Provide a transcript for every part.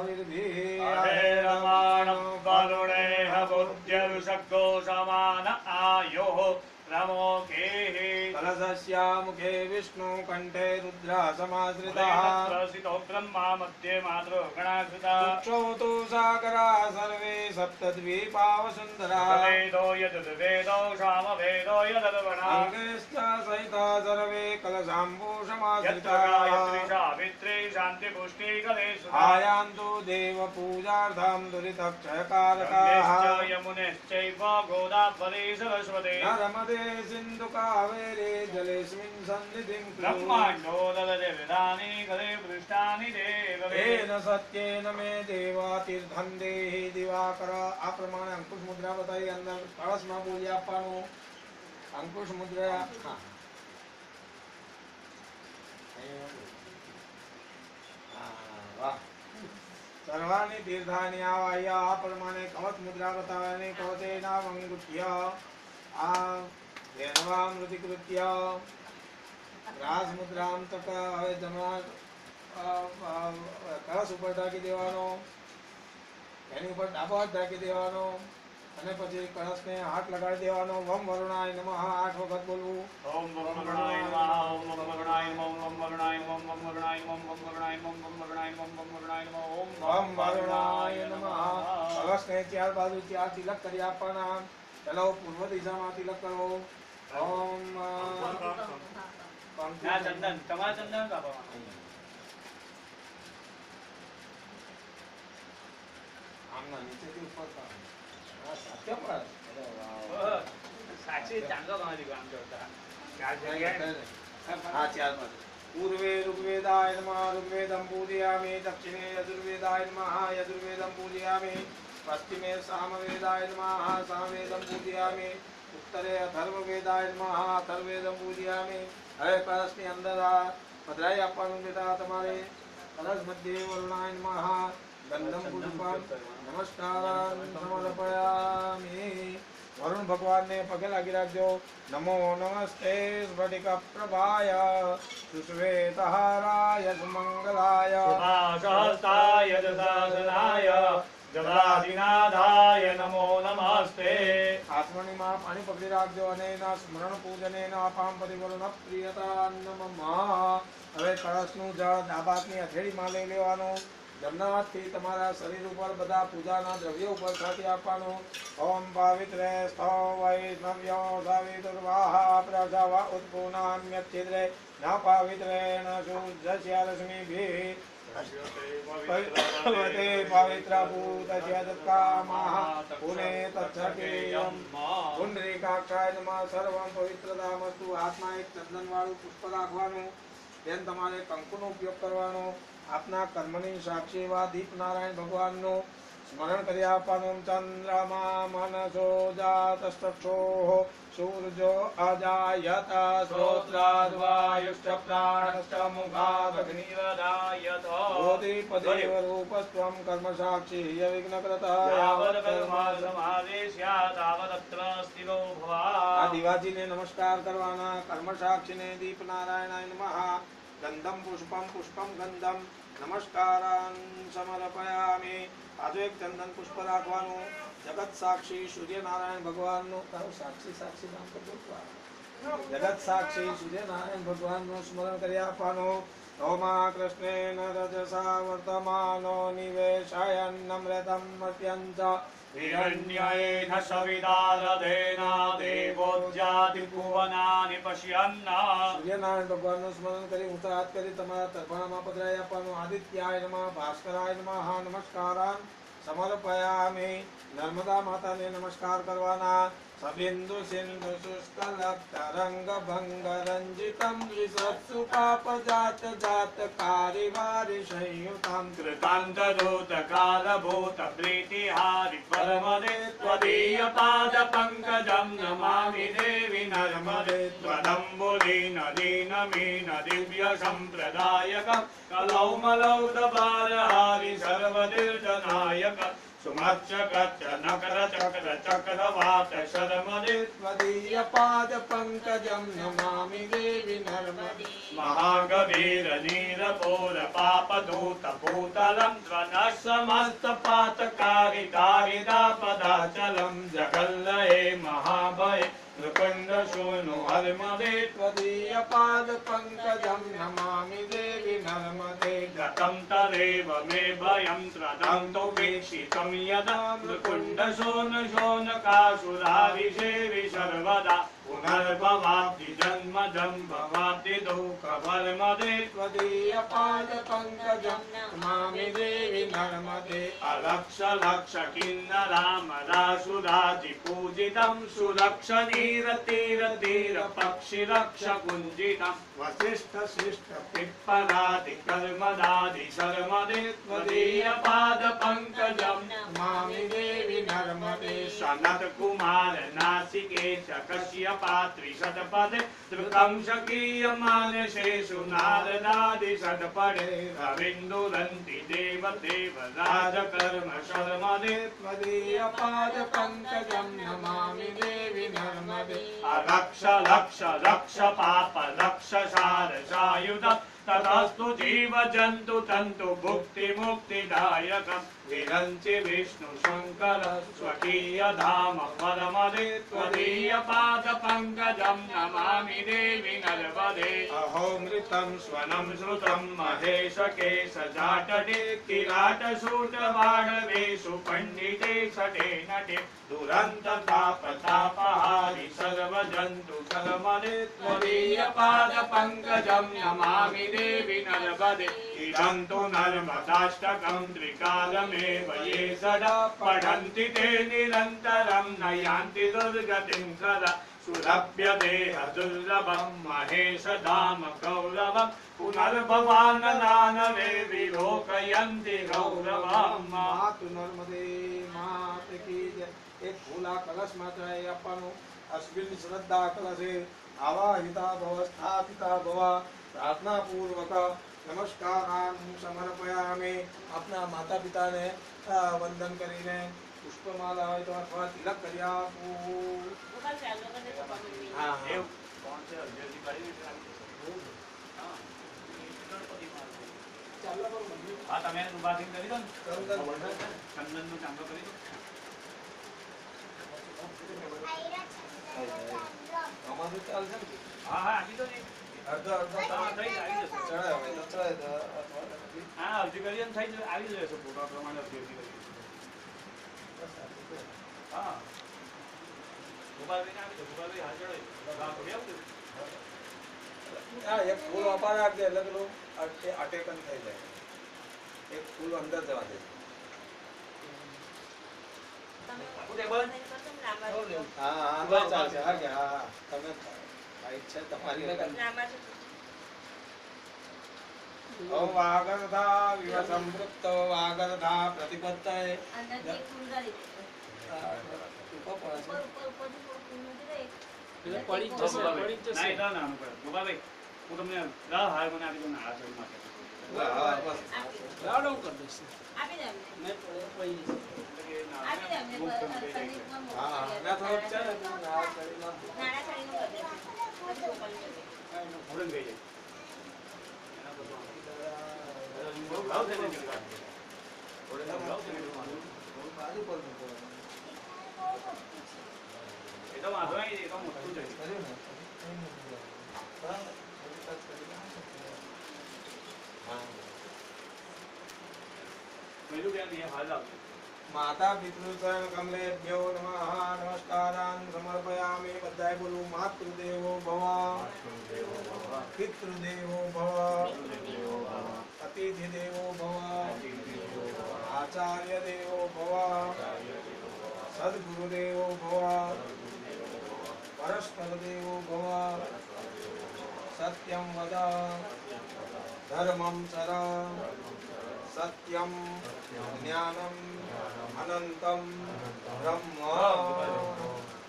हविर्भिः अहेरमाणं वरुणेह बुद्ध्यरुषग्गो समान आयोः प्रमोकेः कलशस्य मुखे विष्णु कंठे रुद्र समाश्रितः प्रसितो ब्रह्मा मध्ये मातृगणाकृता उक्षौ तु सागरा सर्वे सप्तद्वीपा वसुन्धरा वेदो यजुर्वेदो सामवेदो यदर्वणः अंगेश्च सहिता सर्वे कलशाम्बूषमाश्रिता यत्र सावित्री शान्तिपुष्टि कलेषु आयान्तु देव पूजार्थं दुरितक्षयकारकाः यमुनेश्चैव गोदावरी सरस्वती नर्मदे सिन्धु कावेरे जलेऽस्मिन् सन्निधिं कुरु ब्रह्माण्डो ददते वेदानि कले पृष्ठानि देववे येन सत्येन मे देवा तीर्थं देहि दिवाकर आ प्रमाणे अंकुश मुद्रा बताई अंदर कलश में बोलिए आपनो अंकुश मुद्रा हाँ वाह सर्वाणि तीर्थानि आवाह्य आ प्रमाणे कवच मुद्रा बतावानि कवचेन अंगुठ्य आ धेनवामृतिकृत्य राज मुद्रां तक હવે જમા કળશ ઉપર ઢાંકી દેવાનો એની ઉપર ડાબો હાથ ઢાંકી દેવાનો અને પછી કળશને હાથ લગાડી દેવાનો ઓમ વરુણાય નમઃ 8 વખત બોલવું ओम वरुणाय नमः ओम वरुणाय नमः ओम वरुणाय नमः ओम वरुणाय नमः ओम वरुणाय नमः ओम वरुणाय नमः ओम वरुणाय नमः ઓમ વરુણાય નમઃ કળશને ચાર બાજુ ચાર તિલક કરી આપવાના ચલો પૂર્વ દિશામાં તિલક કરો ઓમ ના ચંદન તમારા ચંદન કાપવા આમના નીચેથી ઉપર સત્ય પર સાક્ષી ચાંગો મારી ગામ જોતા ચાર હા જગ્યાએ ચાર બાજુ पूर्वे ऋग्वेदाय नमः ऋग्वेदं पूजयामि दक्षिणे यजुर्वेदाय नमः यजुर्वेदं पूजयामि पश्चिमे सामवेदाय नमः सामवेदं पूजयामि उत्तरे अथर्ववेदाय नमः अथर्ववेदं पूजयामि હવે કળશની અંદર આ પધરાઈ આપવાનું બેટા તમારે કળશ મધ્યે વરુણાય નમઃ ગંધમ પુષ્પમ નમસ્કારાન સમર્પયામિ વરુણ ભગવાનને પગે લાગી રાખજો નમો નમસ્તે સ્ફટિક પ્રભાય સુશ્વેતહારાય સુમંગલાય સહસ્તાય દશાસનાય જગદાધિનાથાય નમો નમસ્તે આત્મણીમાં પાણી પકડી રાખજો અને એના સ્મરણ પૂજનેન અપામ પરિવર્ણ પ્રિયતા નમઃ હવે કળશનું જળ ડાબા હાથની હથેળીમાં લઈ લેવાનું જમણા હાથથી તમારા શરીર ઉપર બધા પૂજાના દ્રવ્યો ઉપર છાંટી આપવાનું ઓમ પાવિત્રે સ્થો વૈષ્ણવ્યો સાવિતુર્વાહ પ્રજવ ઉત્પૂર્ણામ્યચ્છિદ્રે ન પાવિત્રેણ શુદ્ધસ્ય રશ્મિભિઃ ભગવતે પવિત્રભૂતસ્ય તત્કામાઃ પુને તચ્છકેયં પુંડરીકાક્ષાય નમઃ સર્વં પવિત્રતામસ્તુ હાથમાં એક ચંદનવાળું પુષ્પ રાખવાનું બેન તમારે કંકુનો ઉપયોગ કરવાનો આપના કર્મની સાક્ષી એવા દીપનારાયણ ભગવાનનું સ્મરણ કરી આપવાનું ચંદ્રમા મનસો જાતસ્તક્ષોઃ સૂર્યો અજાયત શ્રોત્રાદ્વાયુશ્ચ પ્રાણશ્ચ મુખાદગ્નિરદાયત બોધિપદેવ રૂપસ્ત્વં કર્મ સાક્ષી યવિઘ્નકૃતઃ यावत् कर्मासमावेश्या तावदत्र स्थिरो भव આ દિવાજીને નમસ્કાર કરવાના કર્મ સાક્ષીને દીપનારાયણાય નમઃ ગંધમ પુષ્પમ પુષ્પમ ગંધમ નમસ્કારાન સમર્પયામિ આજો એક ચંદન પુષ્પ રાખવાનું જગત સાક્ષી સૂર્યનારાયણ ભગવાનનું તારું સાક્ષી સાક્ષી નામ તો બોલવા જગત સાક્ષી સૂર્યનારાયણ ભગવાનનું સ્મરણ કરી આપવાનું ઓમા કૃષ્ણેન રજસા વર્તમાનો નિવેશાયન્નમ્રતમ મર્ત્યંચ हिरण्येन सविदारधेन देवोज्जातिभुवनानि पश्यन् સૂર્યનારાયણ ભગવાનનું સ્મરણ કરી ઊંચા હાથ કરી તમારા તર્પણમાં પધરાઈ આપવાનું આદિત્યાય નમઃ ભાસ્કરાય નમઃ નમસ્કારાન સમર્પયામિ નર્મદા માતાને નમસ્કાર કરવાના સબિંદુ સિંધુ શુષ્કલક તરંગ ભંગ રંજિતમ વિસત્સુ પાપજાત જાત કારિવારી સંયુતમ कृतान्त दूत काल भूत प्रीतिहारि परमदे त्वदीय पाद पंकजं नमामि देवि नर्मदे त्वदम्बुली नदीन मीन दिव्य संप्रदायक कलौमलौदपारहारि सर्वदीर्घनायक सुमच्चकच्च नकरचक्रचक्रवात शर्मदे त्वदीयपादपङ्कजं नमामि देवि नर्मदे महागभीरनीरपोरपापदूतभूतलं त्वनः जगल्लये महाभये नृकुण्डशूनु हर्मदे त्वदीयपादपङ्कजं नमामि देवि नर्मदे गतं तदेव मे भयं त्रदं तु वीक्षितं यदा नृकुण्डशूनशोनकासुरारिषेवि सर्वदा पुनर्भवाब्धि जन्मजं भवाब्धि दुःखभर्मदे त्वदीयपादपङ्कजं नमामि देवि नर्मदे अलक्ष लक्ष किन्नरामदासुरादिपूजितं सुरक्षनीरतीरतीर पक्षिरक्ष कुञ्जितं वसिष्ठ शिष्ट पिप्पलादि कर्मदादि शर्मदे त्वदीयपादपङ्कजं नमामि देवि नर्मदे सनत कुमार नासिकेश कश्यपात्रिशतपदे त्रिकं शकीयमानसेषु नारदादि षट्पदे रविन्दुरन्ति देवदेव राजकर्म शर्मदे त्वदीयपादपङ्कजं नमामि देवि नर्मदे अलक्ष लक्ष लक्ष पाप लक्ष सारसायुध ततस्तु जीव जन्तु तन्तु भुक्ति मुक्तिदायकम् विरञ्चि विष्णु शङ्कर स्वकीय धाम परमदे त्वदीयपादपङ्कजं नमामि देवि नर्मदे अहो मृतं स्वनं श्रुतं महेशकेश जाटडे किराटशूटबाणवेषु पण्डिते षटे नटे दुरन्ततापतापहारि सर्वजन्तु शर्मदे त्वदीयपादपङ्कजं नमामि देवि नर्मदे इदं तु नर्मदाष्टकं त्रिकालमेव ये सदा पठन्ति ते निरन्तरं न यान्ति दुर्गतिं सदा सुलभ्यदेह दुर्लभं महेशधाम गौरवं पुनर्भवाननानवे विलोकयन्ति गौरवम् मातु नर्मदे मात की जय एक फूला कलश में चाहे अपन अश्विन श्रद्धा कलशे आवाहिता भव स्थापिता भव प्रार्थना पूर्वक नमस्कारान् समर्पयामि अपना माता पिता ने वंदन करीने पुष्पमाला હોય તો અથવા તિલક કરી આપો હા એવું કોણ છે અરજી કરી હા ચાલો મંદિર હા તમે ઉભા થઈને કરી દો ને ચંદન ચંદનનું ચાંદો કરી દો અમારું ચાલશે ને હા હા આપી દો ને અડધો અડધો હા થઈ જાય આવી જશે ચડાય હોય તો ચડાય તો અથવા હા અરજી કરીએ ને થઈ જશે આવી જશે ફોટો પ્રમાણે અરજી કરીએ હા ગોપાલભાઈ આવી તો ગોપાલભાઈ હાજર હોય હા થોડી આવતું હા એક ફૂલ અપાર રાખજે એટલે પેલું અટેકન થઈ જાય એક ફૂલ અંદર જવા દે હા હા બસ ચાલશે હા કે હા હા તમે રાઈટ છે તમારી ઓમ વાગર્ધા વિવ સંપૃક્ત વાગર્ધા પ્રતિપત્તય પડી જશે પડી જશે ના એટલા ના અનુકૂળ ગોપાલભાઈ હું તમને હાર મને આપી દઉં આ શરીર માટે હા બસ લાડો કરી દઈશ આપી દે અમને. મેં પડી જશે આપી દે અમને. હા ના થોડું છે ને આ શરીરમાં નાના છોડીનું કરી દે. પછી ગોપાલને કરી દે. ભૂલન ગઈ જાય એના પછી બહુ ભાવ થઈને નીકળ્યા થોડે ભાવ થઈને નીકળવાનું બાજુ પર મૂકો એ તો વાંધો નહીં એ તો મોટું છે કર્યું ને હા પહેલું બેન એ હાલ આવશે માતા પિતૃચરણ કમલેભ્યો નમઃ નમસ્કારાન સમર્પયામિ બધાય બોલું માતૃદેવો ભવ પિતૃદેવો ભવ અતિથિ દેવો ભવ આચાર્ય દેવો ભવ સદગુરુ દેવો ભવ પરસ્પર દેવો ભવ સત્યમ વદ ધર્મમ ચર સત્યમ જ્ઞાનમ અનંતમ બ્રહ્મ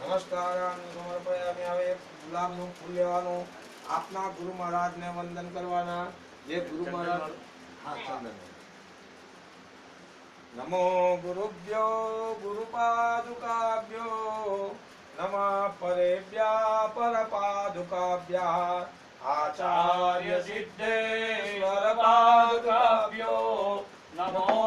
નમસ્કારાન સમર્પયામિ. હવે ગુલાબનું ફૂલ લેવાનું, આપના ગુરુ મહારાજને વંદન કરવાના. જે ગુરુ મહારાજ હા ચંદન नमो गुरुभ्यो गुरुपादुकाभ्यो नमः परेभ्यः परपादुकाभ्यः आचार्य सिद्धेश्वर पादुकाभ्यो नमो